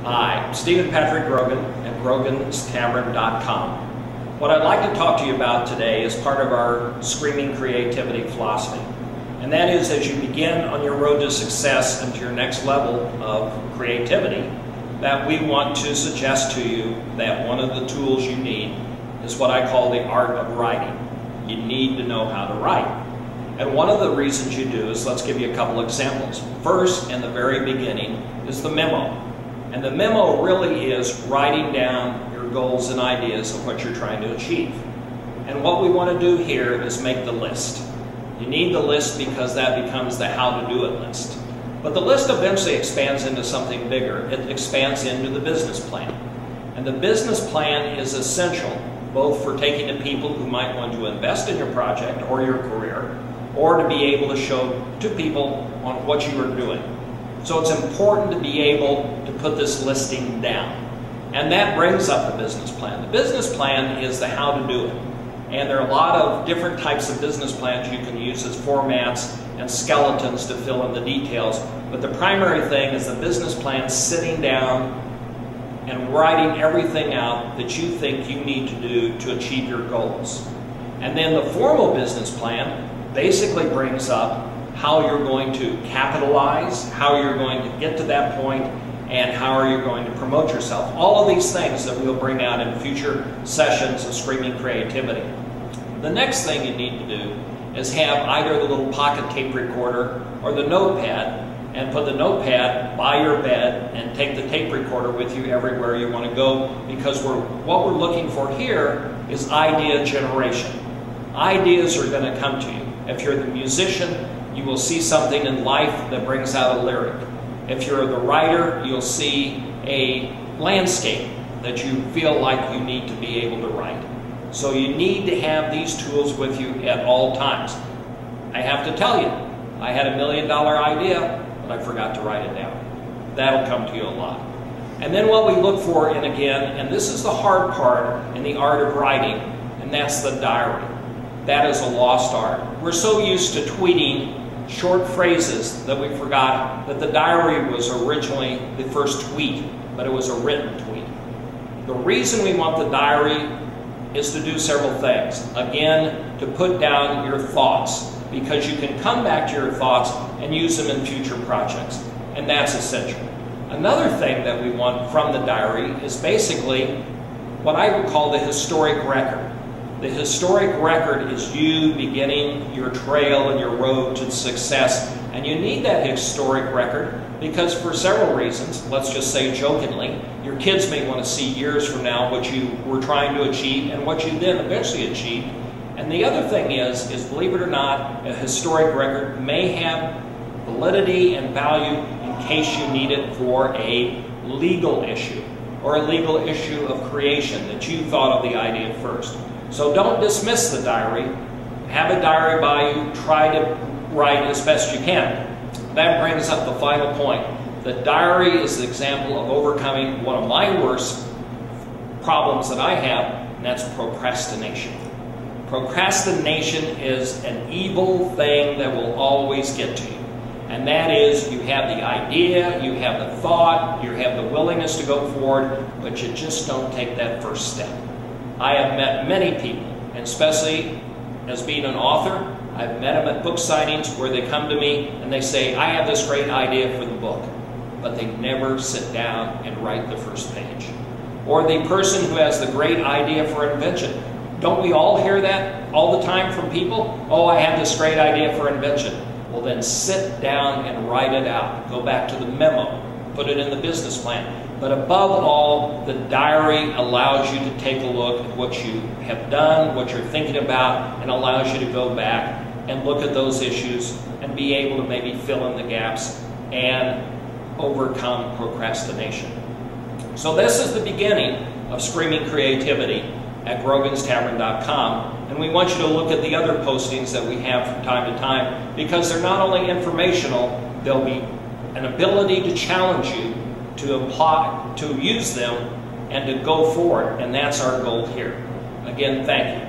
Hi, I'm Stephen Patrick Grogan at GrogansTavern.com. What I'd like to talk to you about today is part of our Screaming Creativity philosophy. And that is, as you begin on your road to success and to your next level of creativity, that we want to suggest to you that one of the tools you need is what I call the art of writing. You need to know how to write. And one of the reasons you do is, let's give you a couple examples. First, in the very beginning, is the memo. And the memo really is writing down your goals and ideas of what you're trying to achieve. And what we want to do here is make the list. You need the list because that becomes the how to do it list. But the list eventually expands into something bigger. It expands into the business plan. And the business plan is essential both for taking to people who might want to invest in your project or your career, or to be able to show to people on what you are doing. So it's important to be able to put this listing down. And that brings up the business plan. The business plan is the how to do it. And there are a lot of different types of business plans you can use as formats and skeletons to fill in the details. But the primary thing is the business plan, sitting down and writing everything out that you think you need to do to achieve your goals. And then the formal business plan basically brings up how you're going to capitalize, how you're going to get to that point, and how are you going to promote yourself. All of these things that we'll bring out in future sessions of Screaming Creativity. The next thing you need to do is have either the little pocket tape recorder or the notepad, and put the notepad by your bed and take the tape recorder with you everywhere you want to go, because what we're looking for here is idea generation. Ideas are going to come to you. If you're the musician, you will see something in life that brings out a lyric. If you're the writer, you'll see a landscape that you feel like you need to be able to write. So you need to have these tools with you at all times. I have to tell you, I had $1 million idea, but I forgot to write it down. That'll come to you a lot. And then what we look for, and again, and this is the hard part in the art of writing, and that's the diary. That is a lost art. We're so used to tweeting short phrases that we forgot that the diary was originally the first tweet, but it was a written tweet. The reason we want the diary is to do several things. Again, to put down your thoughts, because you can come back to your thoughts and use them in future projects, and that's essential. Another thing that we want from the diary is basically what I would call the historic record. The historic record is you beginning your trail and your road to success. And you need that historic record because for several reasons, let's just say jokingly, your kids may want to see years from now what you were trying to achieve and what you then eventually achieved. And the other thing is believe it or not, a historic record may have validity and value in case you need it for a legal issue or a legal issue of creation that you thought of the idea first. So don't dismiss the diary. Have a diary by you. Try to write as best you can. That brings up the final point. The diary is an example of overcoming one of my worst problems that I have, and that's procrastination. Procrastination is an evil thing that will always get to you. And that is, you have the idea, you have the thought, you have the willingness to go forward, but you just don't take that first step. I have met many people, and especially as being an author, I've met them at book signings where they come to me and they say, I have this great idea for the book, but they never sit down and write the first page. Or the person who has the great idea for invention. Don't we all hear that all the time from people? Oh, I have this great idea for invention. Well, then sit down and write it out. Go back to the memo. Put it in the business plan. But above all, the diary allows you to take a look at what you have done, what you're thinking about, and allows you to go back and look at those issues and be able to maybe fill in the gaps and overcome procrastination. So this is the beginning of Screaming Creativity at GrogansTavern.com, and we want you to look at the other postings that we have from time to time, because they're not only informational, they'll be an ability to challenge you to apply, to use them, and to go forward, and that's our goal here. Again, thank you.